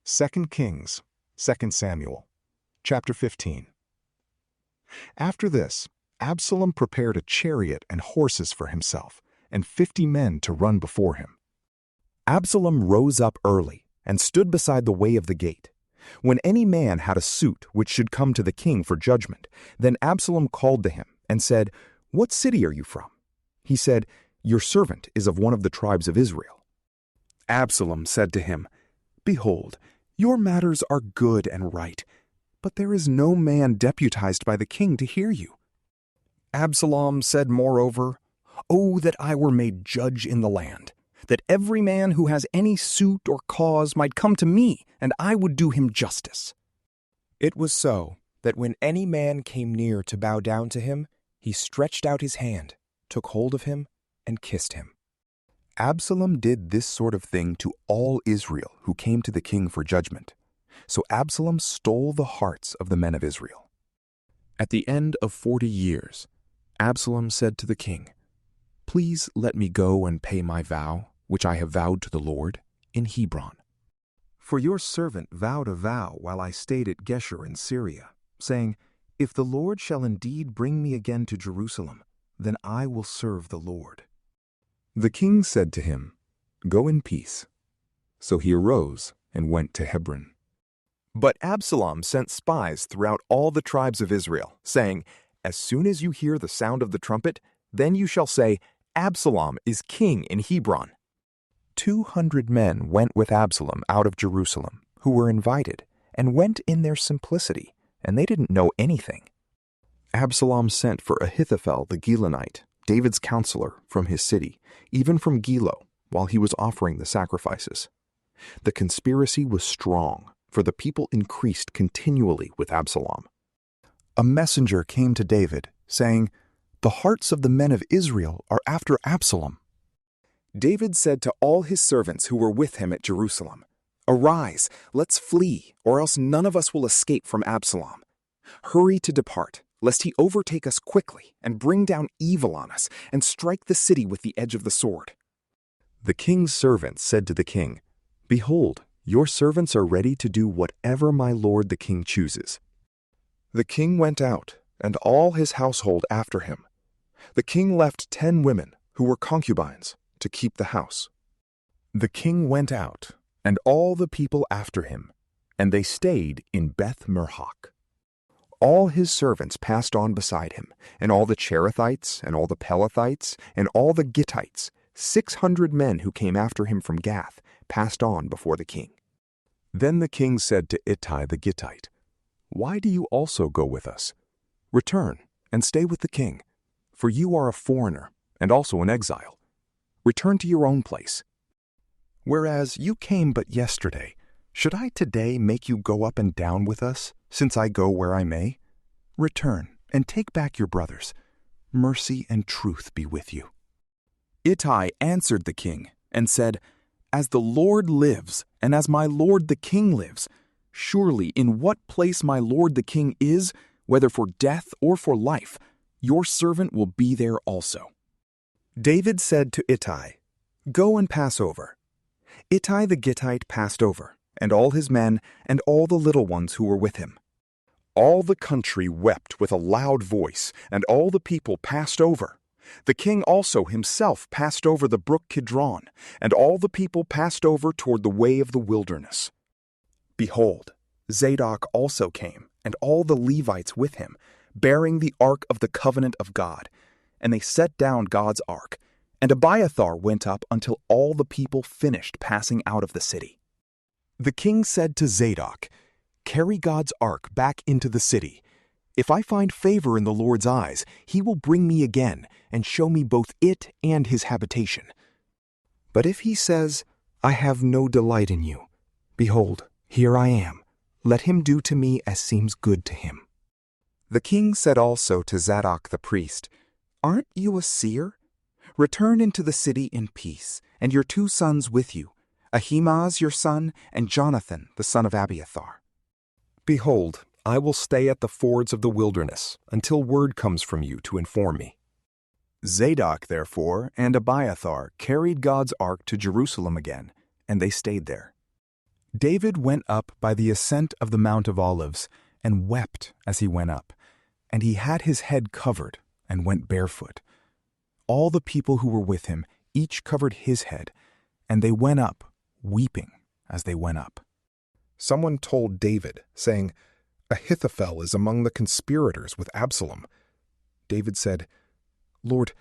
2 Kings, 2 Samuel, chapter 15. After this, Absalom prepared a chariot and horses for himself, and 50 men to run before him. Absalom rose up early and stood beside the way of the gate. When any man had a suit which should come to the king for judgment, then Absalom called to him and said, "What city are you from?" He said, "Your servant is of one of the tribes of Israel." Absalom said to him, "Behold, your matters are good and right, but there is no man deputized by the king to hear you." Absalom said moreover, "Oh, that I were made judge in the land, that every man who has any suit or cause might come to me, and I would do him justice." It was so that when any man came near to bow down to him, he stretched out his hand, took hold of him, and kissed him. Absalom did this sort of thing to all Israel who came to the king for judgment. So Absalom stole the hearts of the men of Israel. At the end of 40 years, Absalom said to the king, "Please let me go and pay my vow, which I have vowed to the Lord, in Hebron. For your servant vowed a vow while I stayed at Geshur in Syria, saying, 'If the Lord shall indeed bring me again to Jerusalem, then I will serve the Lord.'" The king said to him, "Go in peace." So he arose and went to Hebron. But Absalom sent spies throughout all the tribes of Israel, saying, "As soon as you hear the sound of the trumpet, then you shall say, 'Absalom is king in Hebron.'" 200 men went with Absalom out of Jerusalem, who were invited, and went in their simplicity, and they didn't know anything. Absalom sent for Ahithophel the Gilonite, David's counselor, from his city, even from Gilo, while he was offering the sacrifices. The conspiracy was strong, for the people increased continually with Absalom. A messenger came to David, saying, "The hearts of the men of Israel are after Absalom." David said to all his servants who were with him at Jerusalem, "Arise, let's flee, or else none of us will escape from Absalom. Hurry to depart, lest he overtake us quickly and bring down evil on us and strike the city with the edge of the sword." The king's servants said to the king, "Behold, your servants are ready to do whatever my lord the king chooses." The king went out, and all his household after him. The king left 10 women, who were concubines, to keep the house. The king went out, and all the people after him, and they stayed in Beth-Merhak. All his servants passed on beside him, and all the Cherethites, and all the Pelethites, and all the Gittites, 600 men who came after him from Gath, passed on before the king. Then the king said to Ittai the Gittite, "Why do you also go with us? Return and stay with the king, for you are a foreigner and also an exile. Return to your own place. Whereas you came but yesterday, should I today make you go up and down with us, since I go where I may? Return and take back your brothers. Mercy and truth be with you." Ittai answered the king and said, "As the Lord lives, and as my lord the king lives, surely in what place my lord the king is, whether for death or for life, your servant will be there also." David said to Ittai, "Go and pass over." Ittai the Gittite passed over, and all his men, and all the little ones who were with him. All the country wept with a loud voice, and all the people passed over. The king also himself passed over the brook Kidron, and all the people passed over toward the way of the wilderness. Behold, Zadok also came, and all the Levites with him, bearing the ark of the covenant of God, and they set down God's ark, and Abiathar went up until all the people finished passing out of the city. The king said to Zadok, "Carry God's ark back into the city. If I find favor in the Lord's eyes, he will bring me again and show me both it and his habitation. But if he says, 'I have no delight in you,' behold, here I am. Let him do to me as seems good to him." The king said also to Zadok the priest, "Aren't you a seer? Return into the city in peace, and your 2 sons with you, Ahimaaz your son, and Jonathan the son of Abiathar. Behold, I will stay at the fords of the wilderness until word comes from you to inform me." Zadok, therefore, and Abiathar carried God's ark to Jerusalem again, and they stayed there. David went up by the ascent of the Mount of Olives, and wept as he went up, and he had his head covered, and went barefoot. All the people who were with him each covered his head, and they went up, weeping as they went up. Someone told David, saying, "Ahithophel is among the conspirators with Absalom." David said, "Lord,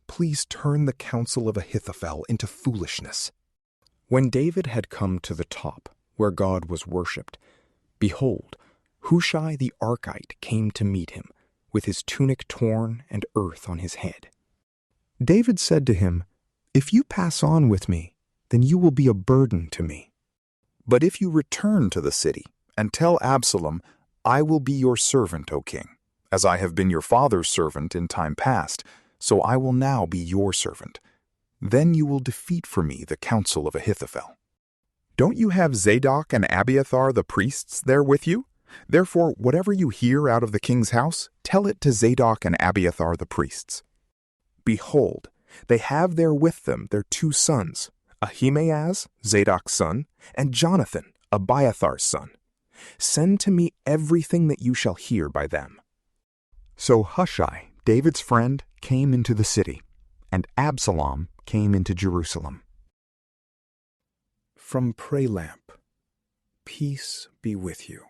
please turn the counsel of Ahithophel into foolishness." When David had come to the top, where God was worshipped, behold, Hushai the Archite came to meet him, with his tunic torn and earth on his head. David said to him, "If you pass on with me, then you will be a burden to me. But if you return to the city and tell Absalom, 'I will be your servant, O king, as I have been your father's servant in time past, so I will now be your servant,' then you will defeat for me the counsel of Ahithophel. Don't you have Zadok and Abiathar the priests there with you? Therefore, whatever you hear out of the king's house, tell it to Zadok and Abiathar the priests. Behold, they have there with them their 2 sons, Ahimaaz, Zadok's son, and Jonathan, Abiathar's son. Send to me everything that you shall hear by them." So Hushai, David's friend, came into the city, and Absalom came into Jerusalem. From PrayLamp, peace be with you.